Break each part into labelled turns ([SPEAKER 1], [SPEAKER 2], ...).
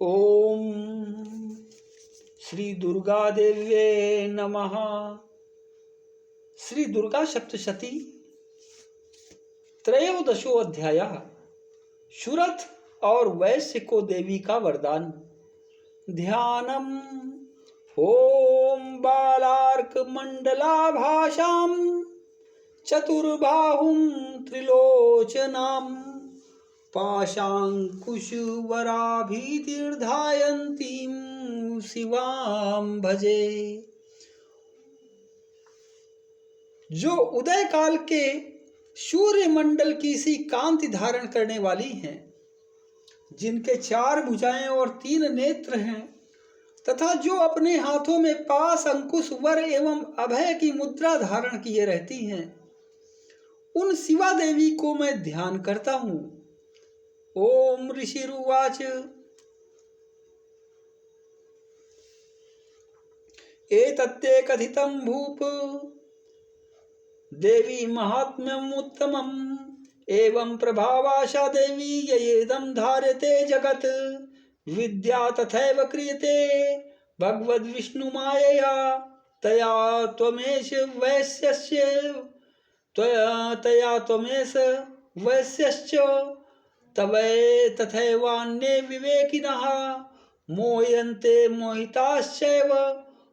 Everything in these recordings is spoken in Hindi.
[SPEAKER 1] ओम श्री दुर्गा देव्ये नमः। श्री दुर्गा सप्तशती त्रयोदशो अध्यायः। शूरथ और वैश्य को देवी का वरदान। ध्यानम ओम बालार्क मंडलाभासाम चतुर्बाहुं त्रिलोचनाम पाशांकुशवराभिर्धायन्तीं शिवां भजे। जो उदय काल के सूर्य मंडल की सी कांति धारण करने वाली हैं, जिनके 4 भुजाएं और 3 नेत्र हैं, तथा जो अपने हाथों में पास अंकुश वर एवं अभय की मुद्रा धारण किए रहती हैं, उन शिवा देवी को मैं ध्यान करता हूं। ओम ऋषिरुवाच एतत्ते कथितं भूप देवी महात्म्यम् उत्तमम् एवं प्रभावाशा देवी येदं धार्यते जगत् विद्या तथैव क्रियते भगवद्विष्णुमायया तया त्वमेष वैश्यश्च तथैवान्ये विवेकिनः मोह्यन्ते मोहिताश्चैव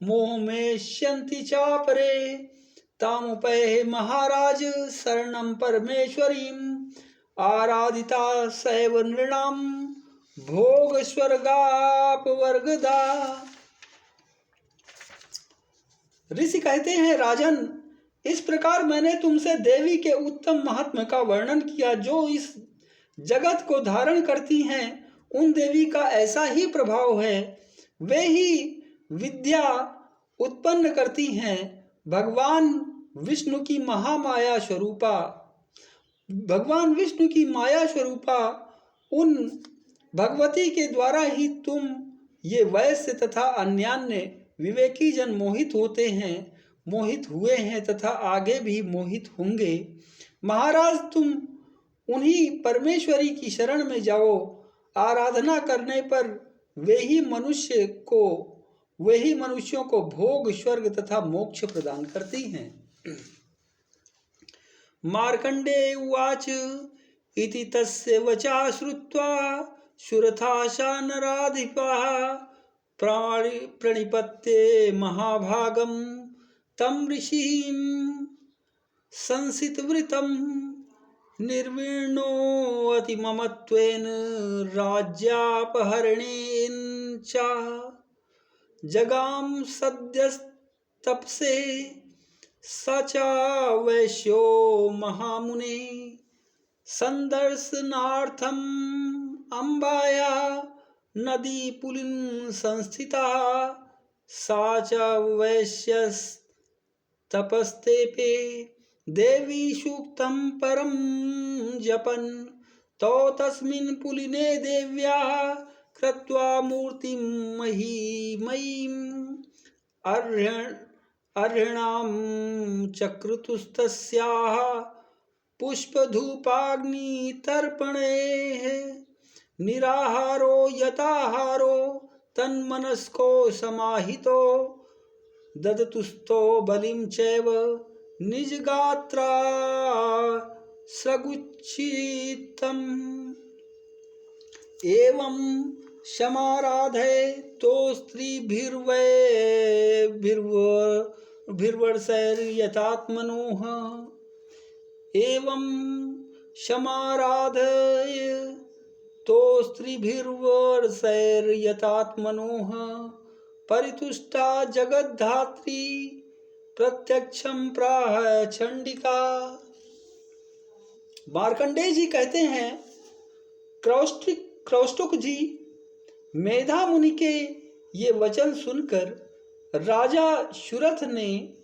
[SPEAKER 1] मोहमेष्यन्ति चापरे तामुपैहि महाराज शरणं परमेश्वरीं आराधिता सैव नृणां भोग स्वर्गापवर्गदा। ऋषि कहते हैं, राजन, इस प्रकार मैंने तुमसे देवी के उत्तम महात्म्य का वर्णन किया। जो इस जगत को धारण करती हैं, उन देवी का ऐसा ही प्रभाव है। वे ही विद्या उत्पन्न करती हैं। भगवान विष्णु की महामाया स्वरूपा, भगवान विष्णु की माया स्वरूपा उन भगवती के द्वारा ही तुम ये वैश्य तथा अन्यान्य विवेकी जन मोहित हुए हैं तथा आगे भी मोहित होंगे। महाराज, तुम उन्हीं परमेश्वरी की शरण में जाओ। आराधना करने पर वे ही मनुष्यों को भोग, स्वर्ग तथा मोक्ष प्रदान करती हैं। मार्कंडेय उवाच इति तस्य वचा श्रुत्वा शूरथाशा नराधिपाः प्रणिपत्ये महाभागं तं ऋषिं संसितवृतं निर्वीर्णो अतिममत्वेन राज्यापहरणेन च जगाम सद्यस्तपसे स च वैश्यो महामुने संदर्शनार्थम् अम्बाया नदी पुलिन संस्थिता सा च वैश्यस्तपस्तेपे देवी सूक्तं परं जपन् तो तस्मिन् पुलिने देव्याः कृत्वा मूर्तिं महीमयीम् अर्हणां चक्रतुस्तस्याः पुष्पधूपाग्नितर्पणेः निराहारो यताहारो तन्मनस्को समाहितो ददतुस्तो बलिं चैव निजगात्रा सगुच्छितम् एवं समाराधे तो स्त्रीभिर्वर्षैर्यतात्मनोः एवं समाराधय तो स्त्रीभिर्वर्षैर्यतात्मनोः परितुष्टा जगद्धात्री प्रत्यक्षं प्राह चंडिका। मार्कंडेय जी कहते हैं, क्रौष्टुक जी, मेधा मुनि के ये वचन सुनकर राजा शूरथ ने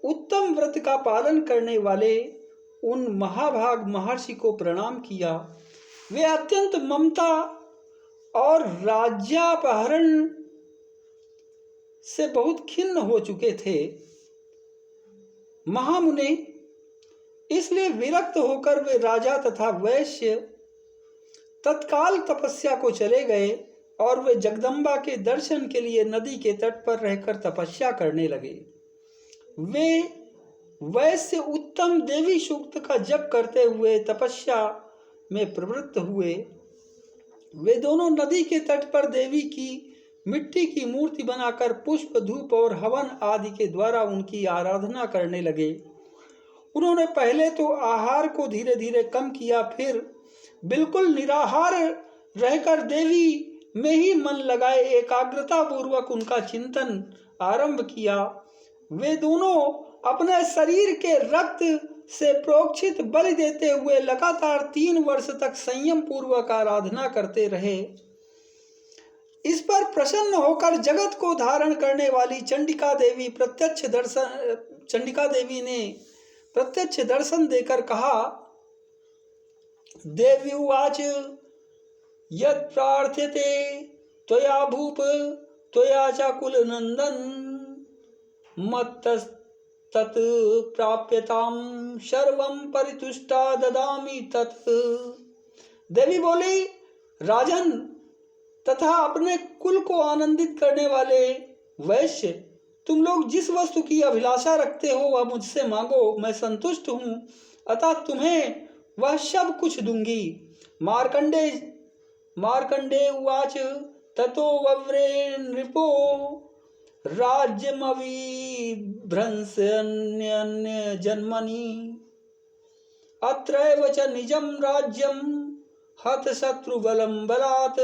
[SPEAKER 1] उत्तम व्रत का पालन करने वाले उन महाभाग महर्षि को प्रणाम किया। वे अत्यंत ममता और राज्यापहरण से बहुत खिन्न हो चुके थे। महामुने, इसलिए विरक्त होकर वे राजा तथा वैश्य तत्काल तपस्या को चले गए और वे जगदम्बा के दर्शन के लिए नदी के तट पर रहकर तपस्या करने लगे। वे वैसे उत्तम देवी सूक्त का जप करते हुए तपस्या में प्रवृत्त हुए। वे दोनों नदी के तट पर देवी की मिट्टी की मूर्ति बनाकर पुष्प, धूप और हवन आदि के द्वारा उनकी आराधना करने लगे। उन्होंने पहले तो आहार को धीरे धीरे कम किया, फिर बिल्कुल निराहार रहकर देवी में ही मन लगाए एकाग्रता पूर्वक उनका चिंतन आरंभ किया। वे दोनों अपने शरीर के रक्त से प्रोक्षित बलि देते हुए लगातार 3 वर्ष तक संयम पूर्वक आराधना करते रहे। इस पर प्रसन्न होकर जगत को धारण करने वाली चंडिका देवी ने प्रत्यक्ष दर्शन देकर कहा, देवी उवाच यत् प्रार्थ्यते त्वया भूप त्वया च कुलनंदन मत्तस्तत् प्राप्यताम सर्वं परितुष्टा ददामि तत्। देवी बोली, राजन तथा अपने कुल को आनंदित करने वाले वैश्य, तुम लोग जिस वस्तु की अभिलाषा रखते हो वह मुझसे मांगो, मैं संतुष्ट हूँ, अतः तुम्हें वह सब कुछ दूंगी। मार्कंडे उवाच ततो वव्रे नृपो राज्यमविभ्रंशन्य जन्मनि अत्रैव च निजं राज्यं हत शत्रुबलं बलात्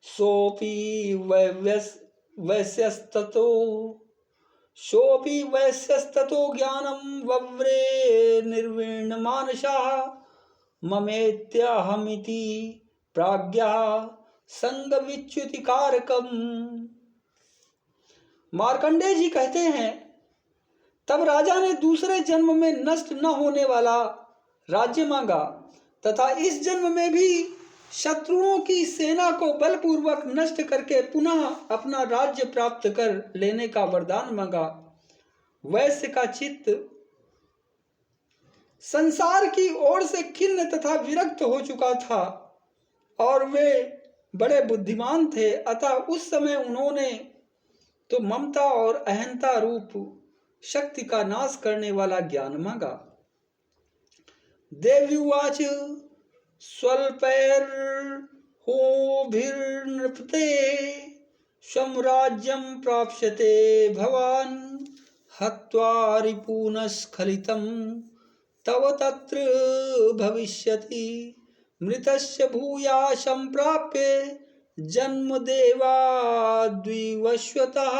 [SPEAKER 1] सोऽपि वैश्यस्ततो ज्ञानं वव्रे निर्वीणमानसः ममेत्यहमिति प्राज्ञः संगविच्युतिकारकम्। मार्कंडेय जी कहते हैं, तब राजा ने दूसरे जन्म में नष्ट न होने वाला राज्य मांगा तथा इस जन्म में भी शत्रुओं की सेना को बलपूर्वक नष्ट करके पुनः अपना राज्य प्राप्त कर लेने का वरदान मांगा। वैश्य का चित्त संसार की ओर से खिन्न तथा विरक्त हो चुका था और वे बड़े बुद्धिमान थे, अतः उस समय उन्होंने तो ममता और अहंता रूप शक्ति का नाश करने वाला ज्ञान मांगा। देवी उवाच स्वल्पैर्होभिर्नृपते स्वराज्यं प्राप्स्यते भवान् हत्वा रिपूनस्खलितं तव तत्र भविष्यति मृतस्य भूयाशं प्राप्य जन्म देवा द्विवस्वतः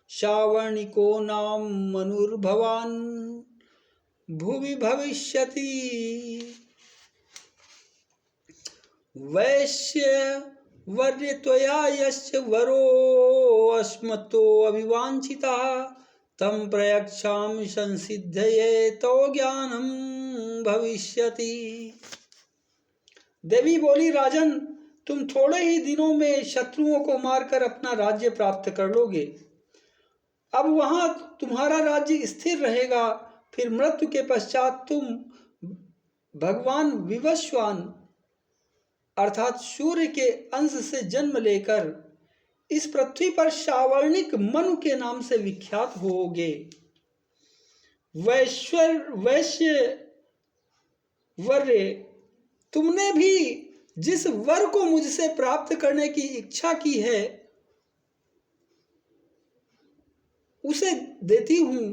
[SPEAKER 1] श्रावणिको नाम मनुर्भवान् भुवि भविष्यति। वैश्य वर्य त्वया यस्य वरो अस्मतो अभिवांछितः तम प्रयच्छामि संसिद्धये तो ज्ञानम भविष्यति। देवी बोली, राजन तुम थोड़े ही दिनों में शत्रुओं को मारकर अपना राज्य प्राप्त कर लोगे। अब वहां तुम्हारा राज्य स्थिर रहेगा। फिर मृत्यु के पश्चात तुम भगवान विवस्वान अर्थात सूर्य के अंश से जन्म लेकर इस पृथ्वी पर सावर्णिक मनु के नाम से विख्यात होगे। वैश्य वर्य, तुमने भी जिस वर को मुझसे प्राप्त करने की इच्छा की है उसे देती हूं,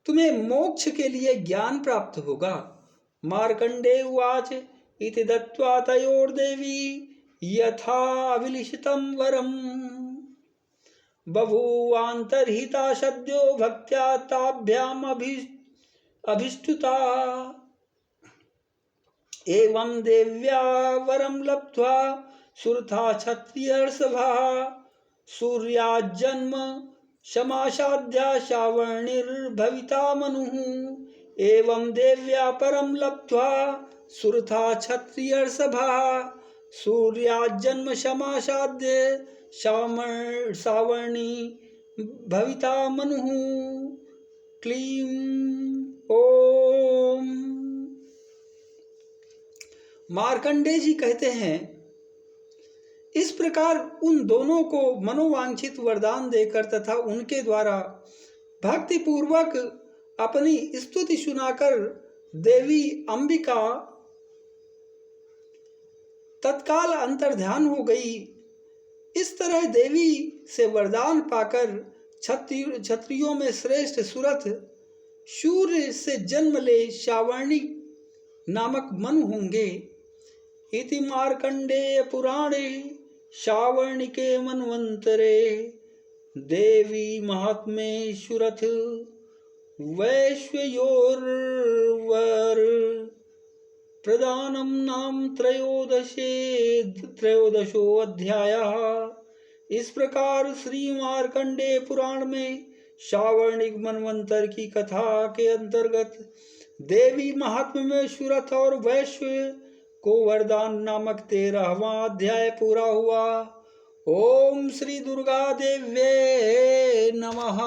[SPEAKER 1] तुम्हें मोक्ष के लिए ज्ञान प्राप्त होगा। मार्कंडेय उवाच इति दत्त्वा तयोर्देवी यथा अभिलिषितं वरम् बभूवान्तर्हिता सद्यो भक्त्या ताभ्याम् अभिष्टुता। एवं देव्या वरं लब्ध्वा सुरथा क्षत्रियर्षभः सूर्याजन्म समासाद्या श्रावणिर्भविता मनुः। एवं देव्या परं लब्ध्वा सुरथा क्षत्रियर्षभः सूर्याजन्म समासाद्य श्रावणी भविता मनुः। क्लीं ओम। मार्कंडेय जी कहते हैं, इस प्रकार उन दोनों को मनोवांछित वरदान देकर तथा उनके द्वारा भक्ति पूर्वक अपनी स्तुति सुनाकर देवी अंबिका तत्काल अंतर्ध्यान हो गई। इस तरह देवी से वरदान पाकर क्षत्रियों में श्रेष्ठ सुरथ सूर्य से जन्म ले शावर्णी नामक मनु होंगे। इति मार्कंडेय पुराणे शावर्णिके मन्वंतरे देवी महात्म्ये सुरथ वैश्वयोर्वर प्रदानम नाम त्रयोदशो अध्यायः। इस प्रकार श्री मार्कंडेय पुराण में शावर्णिक मनवंतर की कथा के अंतर्गत देवी महात्म्य में सुरथ और वैश्व को वरदान नामक 13वां अध्याय पूरा हुआ। ओम श्री दुर्गा देव्ये नमः।